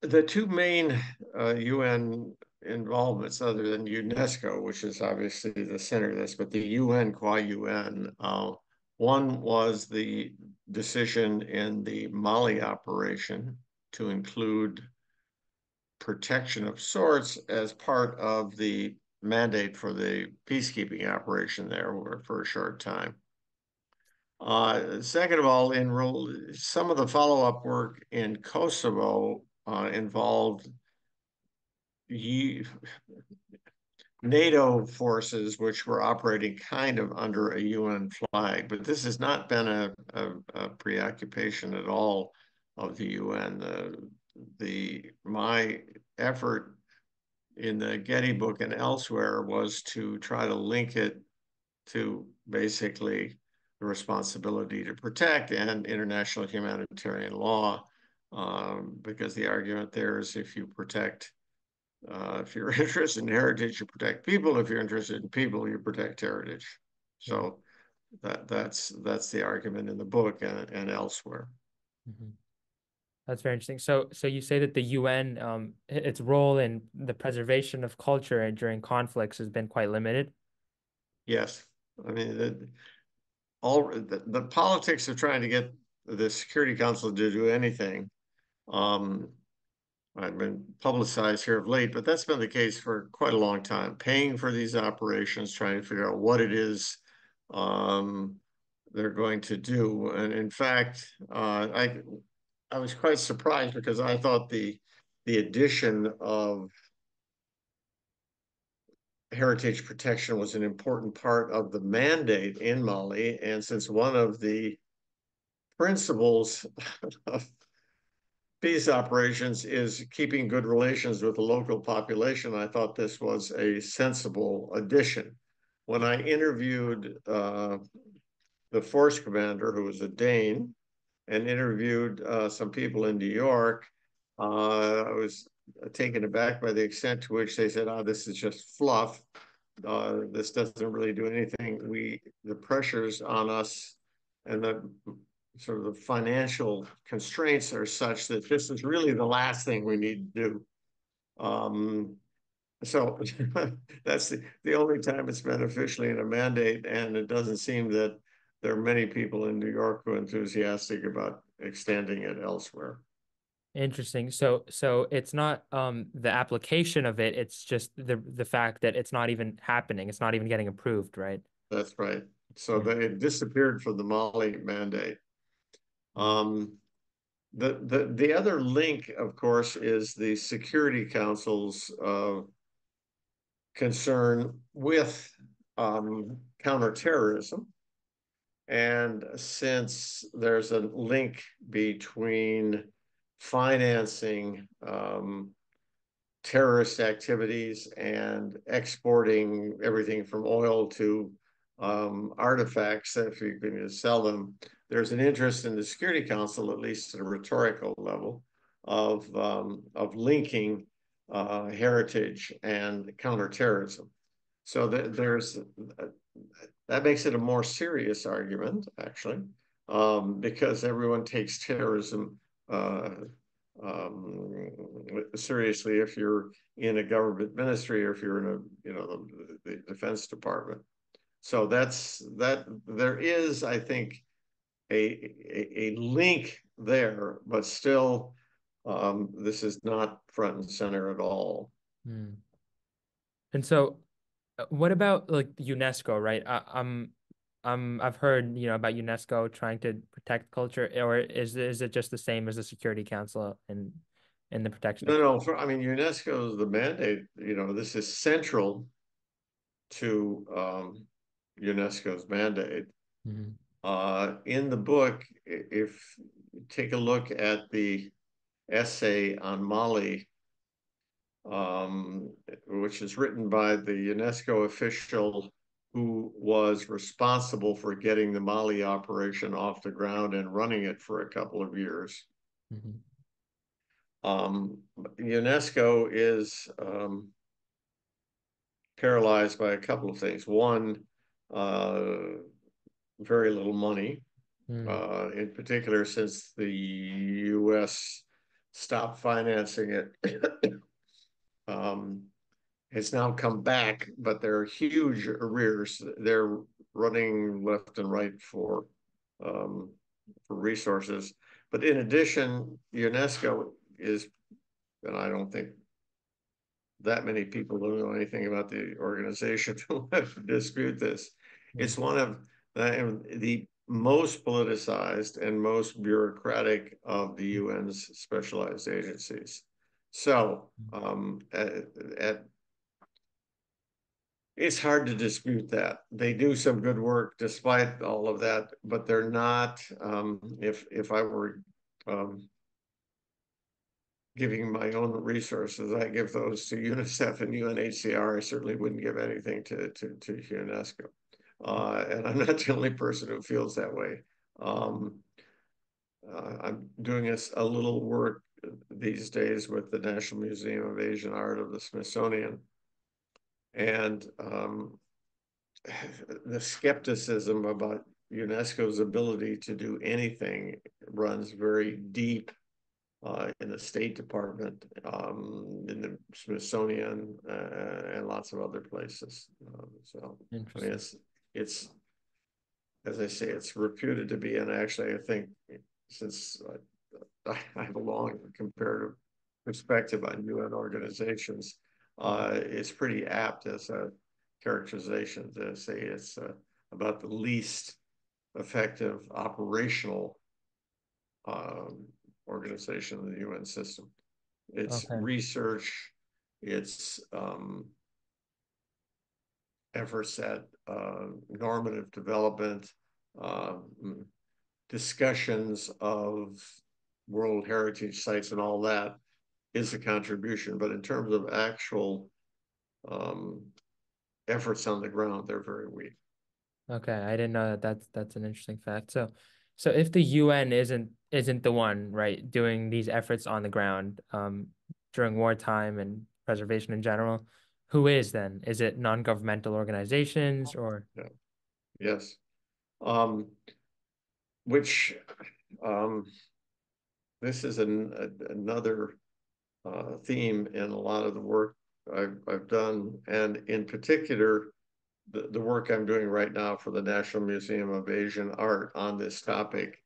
The two main UN involvements, other than UNESCO, which is obviously the center of this, but the UN qua UN, one was the decision in the Mali operation to include protection of sorts as part of the mandate for the peacekeeping operation there for a short time. Second of all, some of the follow-up work in Kosovo involved NATO forces, which were operating kind of under a UN flag, but this has not been a preoccupation at all of the UN. My effort in the Getty book and elsewhere was to try to link it to basically the responsibility to protect and international humanitarian law, because the argument there is if you're interested in heritage, you protect people. If you're interested in people, you protect heritage. Yeah. So that's the argument in the book and elsewhere. Mhm. That's very interesting. So you say that the UN, its role in the preservation of culture during conflicts has been quite limited. Yes, I mean the politics of trying to get the Security Council to do anything. Um, I've been publicized here of late, but that's been the case for quite a long time. Paying for these operations, trying to figure out what it is um, they're going to do. And in fact, I was quite surprised because I thought the addition of heritage protection was an important part of the mandate in Mali. And since one of the principles of peace operations is keeping good relations with the local population, I thought this was a sensible addition. When I interviewed the force commander, who was a Dane, and interviewed some people in New York, I was taken aback by the extent to which they said, "Oh, this is just fluff. This doesn't really do anything. The pressures on us and the sort of the financial constraints are such that this is really the last thing we need to do." Um, so that's the only time it's been officially in a mandate, and it doesn't seem that there are many people in New York who are enthusiastic about extending it elsewhere. Interesting. So it's not the application of it, it's just the fact that it's not even happening. It's not even getting approved, right? That's right. So Yeah. it disappeared from the Mali mandate. Um, the other link, of course, is the Security Council's concern with counterterrorism. And since there's a link between financing terrorist activities and exporting everything from oil to artifacts, if you can sell them, there's an interest in the Security Council, at least at a rhetorical level, of linking heritage and counterterrorism. So that makes it a more serious argument, actually, because everyone takes terrorism seriously if you're in a government ministry or if you're in the Defense Department. So that there is, I think, a link there, but still, this is not front and center at all. Hmm. And so what about like UNESCO, right? I've heard, about UNESCO trying to protect culture, or is it just the same as the Security Council in the protection of No, no. culture? I mean, UNESCO's the mandate. This is central to UNESCO's mandate. Mhm. In the book, if you take a look at the essay on Mali, which is written by the UNESCO official who was responsible for getting the Mali operation off the ground and running it for a couple of years. Mhm. UNESCO is paralyzed by a couple of things. One, uh, very little money, Mm. in particular, since the U.S. stopped financing it. It's now come back, but there are huge arrears. They're running left and right for resources. But in addition, UNESCO is, and I don't think that many people don't know anything about the organization who dispute this. It's one of the most politicized and most bureaucratic of the UN's specialized agencies. So it's hard to dispute that. They do some good work despite all of that, but they're not, if I were giving my own resources, I give those to UNICEF and UNHCR. I certainly wouldn't give anything to UNESCO. And I'm not the only person who feels that way. I'm doing a little work these days with the National Museum of Asian Art of the Smithsonian. And the skepticism about UNESCO's ability to do anything runs very deep in the State Department, in the Smithsonian, and lots of other places. So I mean, it's as I say, it's reputed to be, and actually I think since I have a long comparative perspective on UN organizations, it's pretty apt as a characterization to say it's about the least effective operational organization in the UN system. It's research, it's efforts at normative development, discussions of World Heritage sites and all that is a contribution. But in terms of actual efforts on the ground, they're very weak. Okay, I didn't know that. That's an interesting fact. So if the UN isn't the one, right, doing these efforts on the ground during wartime and preservation in general, who is then? Is it non-governmental organizations or? Yeah. Yes. Which this is another theme in a lot of the work I've done, and in particular, the work I'm doing right now for the National Museum of Asian Art on this topic,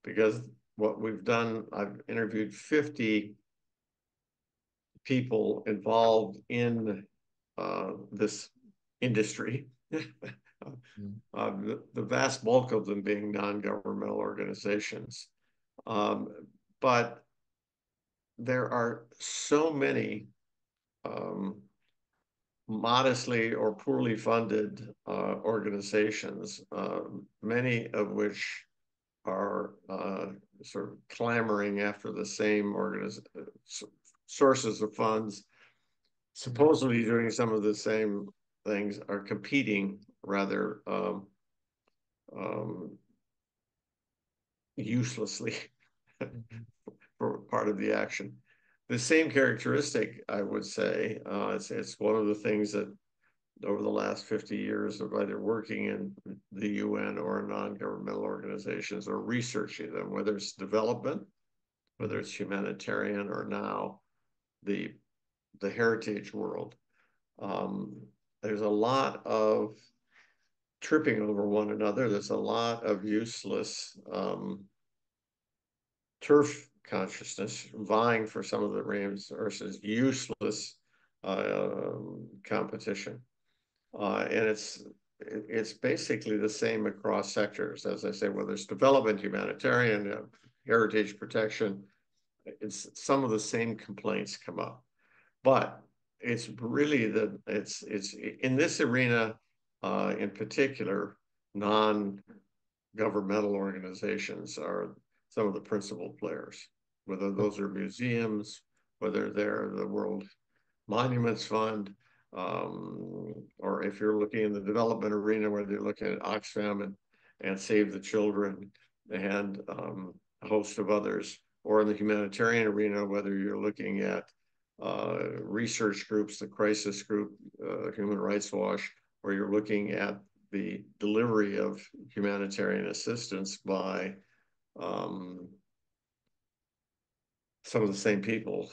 because what we've done, I've interviewed 50 people involved in this industry. The vast bulk of them being non-governmental organizations. But there are so many modestly or poorly funded organizations, many of which are sort of clamoring after the same sources of funds, supposedly doing some of the same things, are competing rather uselessly for part of the action. The same characteristic, I would say, it's one of the things that over the last 50 years of either working in the UN or non-governmental organizations or researching them, whether it's development, whether it's humanitarian, or now the heritage world. There's a lot of tripping over one another. There's a lot of useless turf consciousness vying for some of the resources, useless competition. And it's basically the same across sectors, as I say, whether it's development, humanitarian, heritage protection, it's some of the same complaints come up. But it's really it's in this arena, in particular, non-governmental organizations are some of the principal players, whether those are museums, whether they're the World Monuments Fund, or if you're looking in the development arena, whether you're looking at Oxfam and Save the Children and a host of others, or in the humanitarian arena, whether you're looking at research groups, the Crisis Group, Human Rights Watch, or you're looking at the delivery of humanitarian assistance by some of the same people.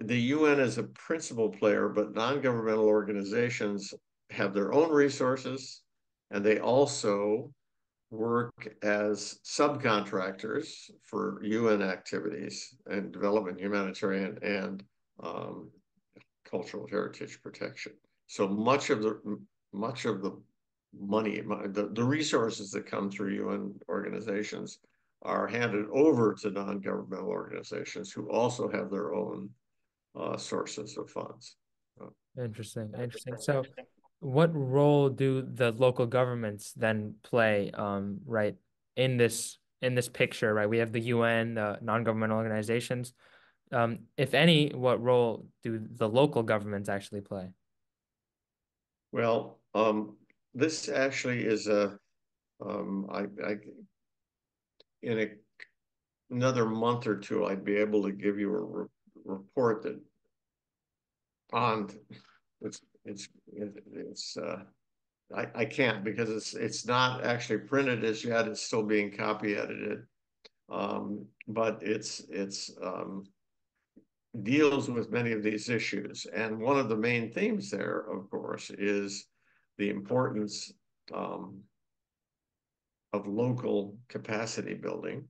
The UN is a principal player, but non-governmental organizations have their own resources, and they also work as subcontractors for UN activities and development, humanitarian, and um, cultural heritage protection. So much of the money, the resources that come through UN organizations are handed over to non-governmental organizations who also have their own sources of funds. Interesting, interesting. So, what role do the local governments then play, right, in this picture, right? We have the UN, non-governmental organizations. If any, what role do the local governments actually play? Well, this actually is I in another month or two, I'd be able to give you a report that on it's I can't because it's not actually printed as yet. It's still being copy edited, but it's deals with many of these issues. And one of the main themes there, of course, is the importance of local capacity building,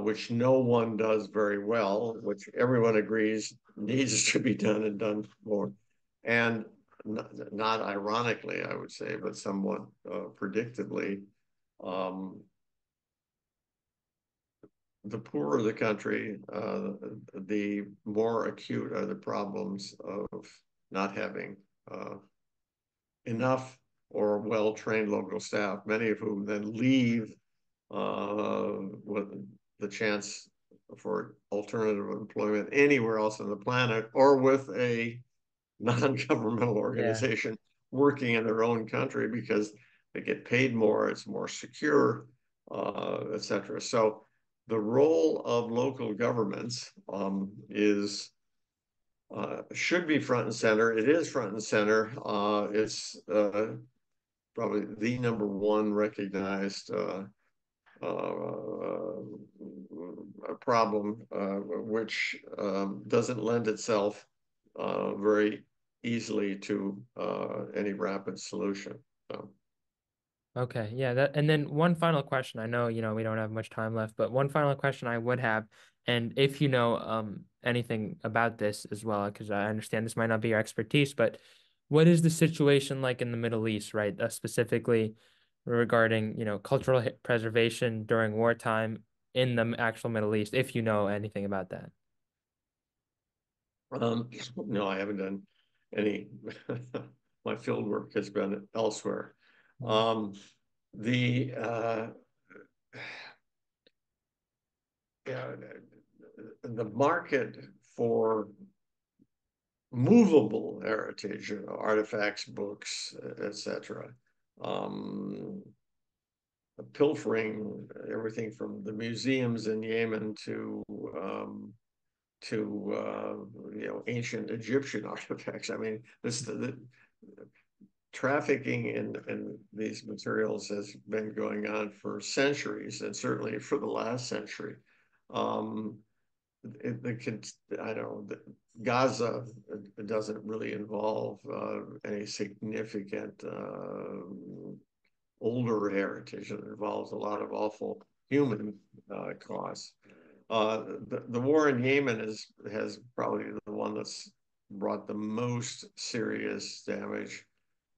which no one does very well, which everyone agrees needs to be done and done more. And not ironically, I would say, but somewhat predictably, um, the poorer the country, the more acute are the problems of not having enough or well-trained local staff, many of whom then leave with the chance for alternative employment anywhere else on the planet or with a non-governmental Yeah. organization working in their own country because they get paid more, it's more secure, etc. So the role of local governments is should be front and center. It is front and center. It's probably the number one recognized a problem which doesn't lend itself very easily to any rapid solution. So. Okay, yeah, that and then one final question. I know, we don't have much time left, but one final question I would have, and if you know anything about this as well, because I understand this might not be your expertise, but what is the situation like in the Middle East, right? Specifically regarding, cultural preservation during wartime in the actual Middle East, if you know anything about that. No, I haven't done any. My field work has been elsewhere. Mm. Um, the yeah, the market for movable heritage, artifacts, books, etc. Um, pilfering everything from the museums in Yemen to ancient Egyptian artifacts. I mean, the trafficking in these materials has been going on for centuries, and certainly for the last century. Um, I don't know, Gaza doesn't really involve any significant older heritage. It involves a lot of awful human costs. The war in Yemen has probably the one that's brought the most serious damage.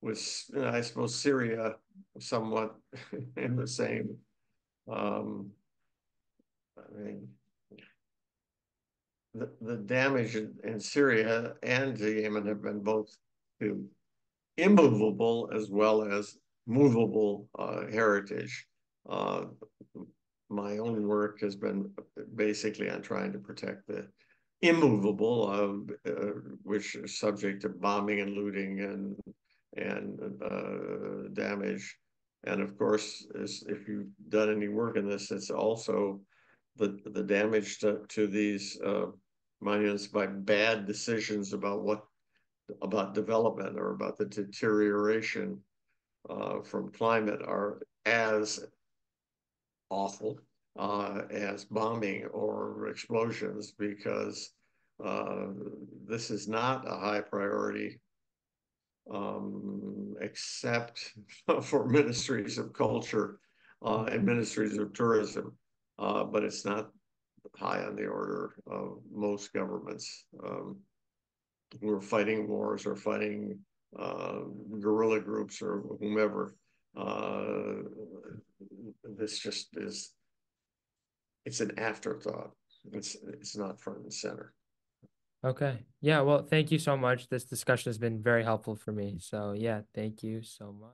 With I suppose Syria somewhat in the same. I mean, the damage in Syria and Yemen have been both to immovable as well as movable heritage. Uh, my own work has been basically on trying to protect the immovable, which is subject to bombing and looting and damage. And of course, if you've done any work in this, it's also the damage to these monuments by bad decisions about development or about the deterioration from climate are as awful. as bombing or explosions, because uh, this is not a high priority except for ministries of culture and ministries of tourism. But it's not high on the order of most governments. Who are fighting wars or fighting guerrilla groups or whomever. Uh, this just is, it's an afterthought. It's not front and center. Okay. Yeah, well, thank you so much. This discussion has been very helpful for me. So yeah, thank you so much.